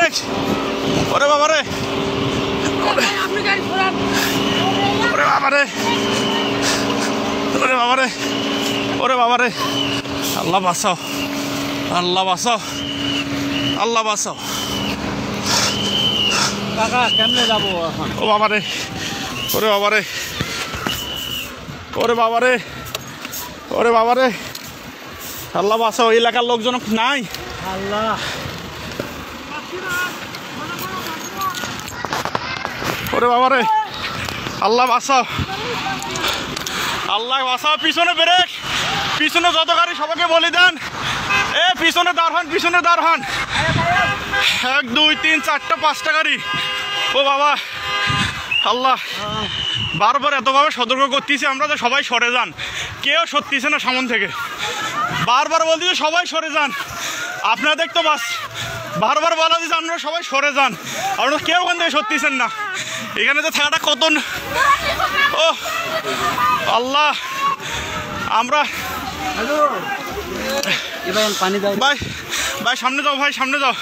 Break. ওরে বাবা রে, ওরে বাবা রে, ওরে বাবা রে, ওরে বাবা রে, আল্লাহ বাঁচাও, আল্লাহ বাঁচাও, আল্লাহ বাঁচাও। কাকা কেমনে যাবো এখন? ও বাবা রে, ওরে বাবা রে, ওরে বাবা রে, ওরে বাবা রে, আল্লাহ বাঁচাও। এলাকার লোকজন নাই। আল্লাহ, ওরে বাবা রে, আল্লাহ বাঁচাও, আল্লাহ বাঁচাও। পিছনে ব্রেক, পিছনে যত গাড়ি সবাইকে বলে দেন, এ পিছনে দাঁড় হন, পিছনে দাঁড় হন। 1 2 3 4টা 5টা গাড়ি। ও বাবা, আল্লাহ বারবার এতভাবে সতর্ক করতেছি আমরা যে সবাই সরে যান, কেউ সরতেছে না সামন থেকে। বারবার বলতেছি সবাই সরে যান। আপনাদের তো বাস বারবার বলা দিচ্ছে আপনারা সবাই সরে যান, আপনারা কেউ ওখান থেকে সরতেছেন না। এখানে তো থাকাটা কত, ও আল্লাহ। আমরা পানি দাও ভাই, ভাই সামনে যাও, ভাই সামনে যাও।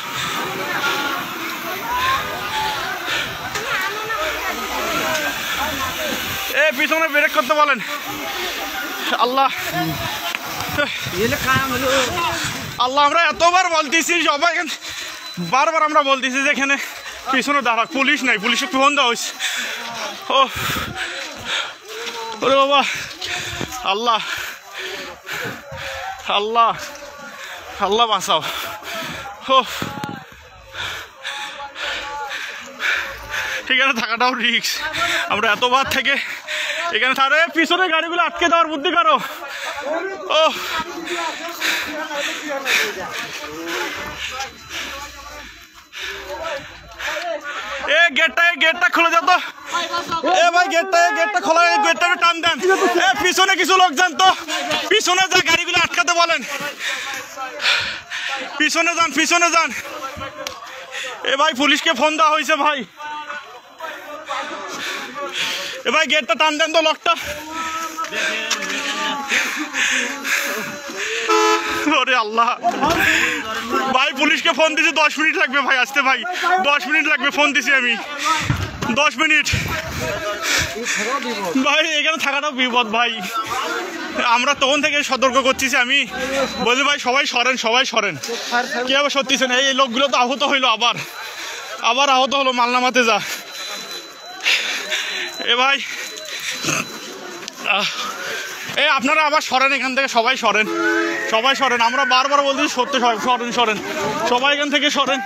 এ পিছনে ব্রেক করতে বলেন। আল্লাহ, আল্লাহ আমরা এতবার বলতেছি সবাই, বারবার আমরা বলতেছি যে এখানে পিছনে দাঁড়া, পুলিশ নাই, পুলিশে ফোন দেওয়া হয়েছে। ও ওরে বাবা, আল্লাহ, আল্লাহ, আল্লাহ বাঁচাও। ও এখানে থাকাটাও রিস্ক। আমরা এতবার থেকে এখানে তাহলে পিছনে গাড়িগুলো আটকে দেওয়ার বুদ্ধি করো। ও এ গেটটা খুলে যেত। এ ভাই গেটটা খোলা, গেটটা টান দেন। এ পিছনে কিছু লোক যান তো, পিছনে যা গাড়িগুলো আটকাতে বলেন। পিছনে যান, পিছনে যান। এ ভাই পুলিশকে ফোন দেওয়া হয়েছে ভাই। এ ভাই গেটটা টান দেন তো, লকটা। ওরে আল্লাহ ভাই, পুলিশকে ফোন দিছি, 10 মিনিট লাগবে ভাই আসতে। ভাই 10 মিনিট লাগবে, ফোন দিছি আমি 10 মিনিট। ভাই এখানে থাকাটাও বিপদ ভাই। আমরা তখন থেকে সতর্ক করতেছি, আমি বলি ভাই সবাই সরেন, সবাই সরেন। কে আবার সত্যিছে না। এই লোকগুলো তো আহত হইলো, আবার আহত হলো, মালনামাতে যা। এ ভাই এ আপনারা আবার সরেন এখান থেকে, সবাই সরেন, সবাই সরেন। আমরা বারবার বলছি সত্যি সরেন, সরেন সবাই এখান থেকে সরেন।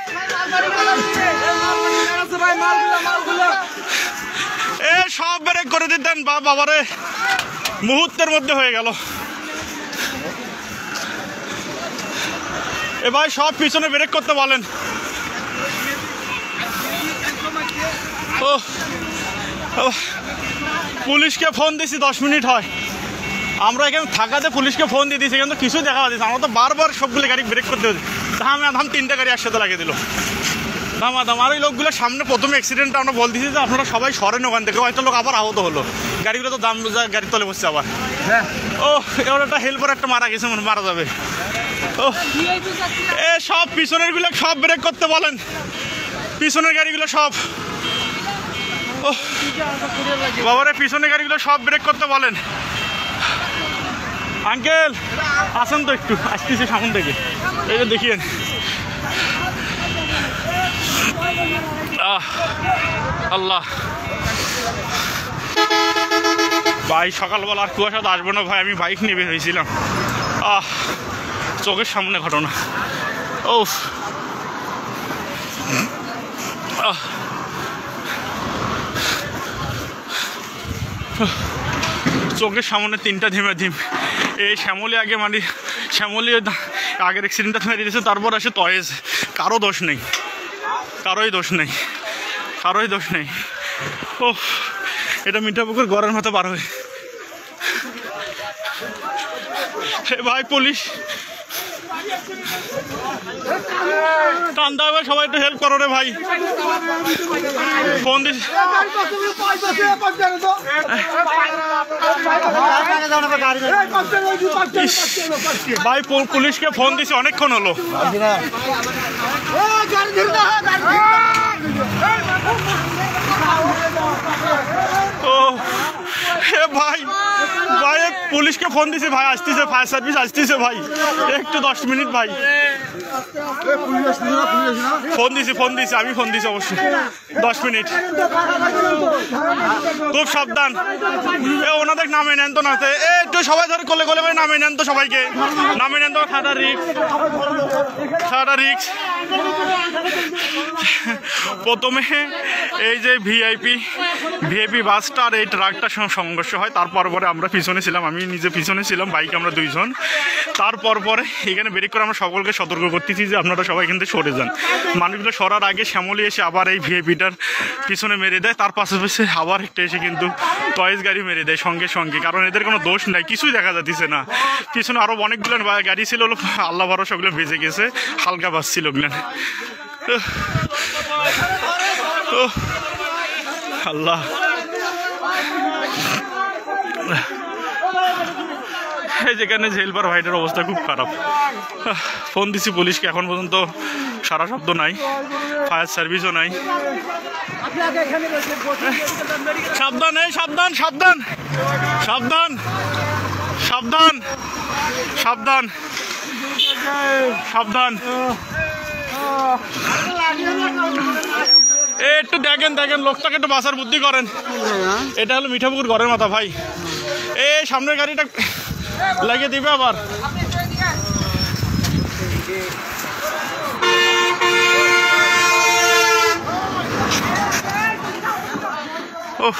এ সব ব্রেক করে দিতেন বাবারে, মুহূর্তের মধ্যে হয়ে গেল। এ ভাই সব পিছনে ব্রেক করতে বলেন। ও পুলিশকে ফোন দিছি, 10 মিনিট হয়। আমরা এখানে থাকাতে পুলিশকে ফোন দিয়ে দিয়েছি, কিন্তু কিছু দেখা যাচ্ছে। আমরা তো বারবার সবগুলো গাড়ি ব্রেক করতে হচ্ছে। ধাম 3টা গাড়ি একসাথে লাগিয়ে দিল, দাম। আর ওই লোকগুলো সামনে প্রথমে অ্যাক্সিডেন্টটা আমরা বলতেছি যে আপনারা সবাই সরেন ওখান থেকে। হয়তো লোক আবার আহত হলো, গাড়িগুলো তো দাম গাড়ির তলে বসছে আবার। ও এবার একটা হেল্পার একটা মারা গেছে, মারা যাবে। ও এ সব পিছনের গুলো সব ব্রেক করতে বলেন, পিছনের গাড়িগুলো সব। ও বাবারে, পিছনের গাড়িগুলো সব ব্রেক করতে বলেন। আঙ্কেল আসেন তো, একটু আসতেছি সামন থেকে, এই যে দেখিয়েন। আল্লাহ ভাই, সকালবেলা আর কুয়াশা তো আসবো না ভাই। আমি বাইক নিয়ে বের হয়েছিলাম, চোখের সামনে ঘটনা। ও চোখের সামনে 3টা ধিম। এই শ্যামলি আগে, মানে শ্যামলি আগের অ্যাক্সিডেন্টটা মেরে দিয়েছে, তারপর আসে তয়েজ। কারো দোষ নেই, কারোই দোষ নেই, কারোই দোষ নেই। ও এটা মিঠাপুকুর গড়ের মতো পার হয়ে। ভাই পুলিশ কান্দা ভাই, সবাই একটু হেল্প করো রে ভাই। ফোন দিস ভাই, পুলিশকে ফোন দিছি অনেকক্ষণ হলো। ও ভাই ভাই, পুলিশকে ফোন দিছি ভাই, আসতেছে, ফায়ার সার্ভিস আসতেছে ভাই, একটু 10 মিনিট ভাই। ফোন দিছি আমি, ফোন দিছি অবশ্যই, 10 মিনিট। খুব সাবধান, ওনাদের নামে নেন তো না, একটু সবাই ধরে কোলে কোলে করে নামে নেন তো, সবাইকে নামে নেন তো। সাদা রিক্স। প্রথমে এই যে ভিআইপি বাসটা আর এই ট্রাকটার সঙ্গে সংঘর্ষ হয়, তারপর পরে আমরা পিছনে ছিলাম, আমি নিজে পিছনে ছিলাম, বাইকে আমরা 2 জন। তারপর পরে এখানে ব্রেক করে আমরা সকলকে সতর্ক করতেছি যে আপনারা সবাই কিন্তু সরে যান। মানুষগুলো সরার আগে শ্যামলী এসে আবার এই ভিআইপিটার পিছনে মেরে দেয়, তার পাশাপাশি আবার একটা এসে কিন্তু টয়েস গাড়ি মেরে দেয় সঙ্গে সঙ্গে, কারণ এদের কোনো দোষ নাই, কিছুই দেখা যাচ্ছে না। পিছনে আরও অনেকগুলো গাড়ি ছিল, আল্লাহ ভরসা ওগুলো ভেজে গেছে, হালকা বাস ছিল ওগুলো। আল্লাহ, যেখানে ঝেলবার ভাইটার অবস্থা খুব খারাপ। ফোন দিছি পুলিশকে, এখন পর্যন্ত সারা শব্দ নাই, ফায়ার সার্ভিসও নাই। সাবধান, এই সাবধান সাবধান সাবধান সাবধান সাবধান সাবধান। একটু দেখেন লোকটাকে একটু বাঁচার বুদ্ধি করেন। এটা হলো মিঠাপুকুর ঘরের মাথা ভাই, এই সামনের গাড়িটা লাগিয়ে দিবে আবার। ওহ